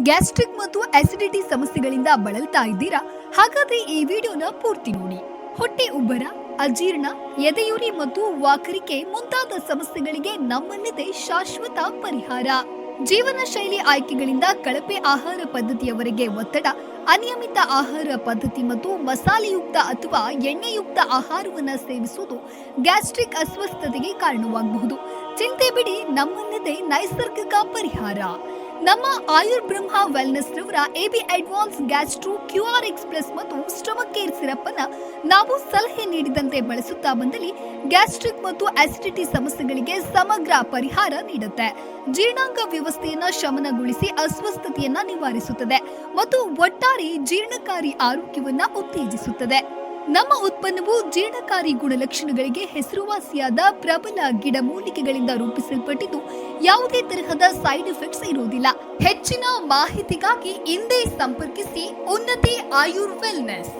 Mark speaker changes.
Speaker 1: Gastric ಮತ್ತು acidity ಸಮಸ್ಯೆಗಳಿಂದ ಬಳಲ್ತಾ ಇದ್ದೀರಾ? ಹಾಗಾದ್ರೆ ಈ ವಿಡಿಯೋನ ಪೂರ್ತಿ ನೋಡಿ. ಹೊಟ್ಟೆ ಉಬ್ಬರ, ಅಜೀರ್ಣ, ಎದೆಯುರಿ ಮತ್ತು ವಾಕರಿಕೆ ಮುಂತಾದ ಸಮಸ್ಯೆಗಳಿಗೆ ನಮ್ಮಲ್ಲಿದೆ ಶಾಶ್ವತ ಪರಿಹಾರ. ಜೀವನ ಶೈಲಿ ಆಯ್ಕೆಗಳಿಂದ ಕಳಪೆ ಆಹಾರ ಪದ್ಧತಿಯವರೆಗೆ ಒತ್ತಡ, ಅನಿಯಮಿತ ಆಹಾರ ಪದ್ಧತಿ ಮತ್ತು ಮಸಾಲೆಯುಕ್ತ ಅಥವಾ ಎಣ್ಣೆಯುಕ್ತ ಆಹಾರವನ್ನು ಸೇವಿಸುವುದು ಗ್ಯಾಸ್ಟ್ರಿಕ್ ಅಸ್ವಸ್ಥತೆಗೆ ಕಾರಣವಾಗಬಹುದು. ಚಿಂತೆ ಬಿಡಿ, ನಮ್ಮಲ್ಲಿದೆ ನೈಸರ್ಗಿಕ ಪರಿಹಾರ. ನಮ್ಮ ಆಯುರ್ ಬ್ರಹ್ಮ ವೆಲ್ನೆಸ್ ರವರ ಎಬಿ ಅಡ್ವಾನ್ಸ್ ಗ್ಯಾಸ್ಟ್ರೋ ಕ್ಯೂಆರ್ಎಕ್ಸ್ ಪ್ಲಸ್ ಮತ್ತು ಸ್ಟಮಕ್ ಕೇರ್ ಸಿರಪ್ ಅನ್ನ ನಾವು ಸಲಹೆ ನೀಡಿದಂತೆ ಬಳಸುತ್ತಾ ಬಂದಲ್ಲಿ ಗ್ಯಾಸ್ಟ್ರಿಕ್ ಮತ್ತು ಅಸಿಡಿಟಿ ಸಮಸ್ಯೆಗಳಿಗೆ ಸಮಗ್ರ ಪರಿಹಾರ ನೀಡುತ್ತೆ. ಜೀರ್ಣಾಂಗ ವ್ಯವಸ್ಥೆಯನ್ನ ಶಮನಗೊಳಿಸಿ ಅಸ್ವಸ್ಥತೆಯನ್ನ ನಿವಾರಿಸುತ್ತದೆ ಮತ್ತು ಒಟ್ಟಾರೆ ಜೀರ್ಣಕಾರಿ ಆರೋಗ್ಯವನ್ನ ಉತ್ತೇಜಿಸುತ್ತದೆ. ನಮ್ಮ ಉತ್ಪನ್ನವು ಜೀರ್ಣಕಾರಿ ಗುಣಲಕ್ಷಣಗಳಿಗೆ ಹೆಸರುವಾಸಿಯಾದ ಪ್ರಬಲ ಗಿಡಮೂಲಿಕೆಗಳಿಂದ ರೂಪಿಸಲ್ಪಟ್ಟಿದ್ದು ಯಾವುದೇ ತರಹದ ಸೈಡ್ ಎಫೆಕ್ಟ್ಸ್ ಇರುವುದಿಲ್ಲ. ಹೆಚ್ಚಿನ ಮಾಹಿತಿಗಾಗಿ ಹಿಂದೆ ಸಂಪರ್ಕಿಸಿ ಉನ್ನತಿ ಆಯುರ್ ವೆಲ್ನೆಸ್.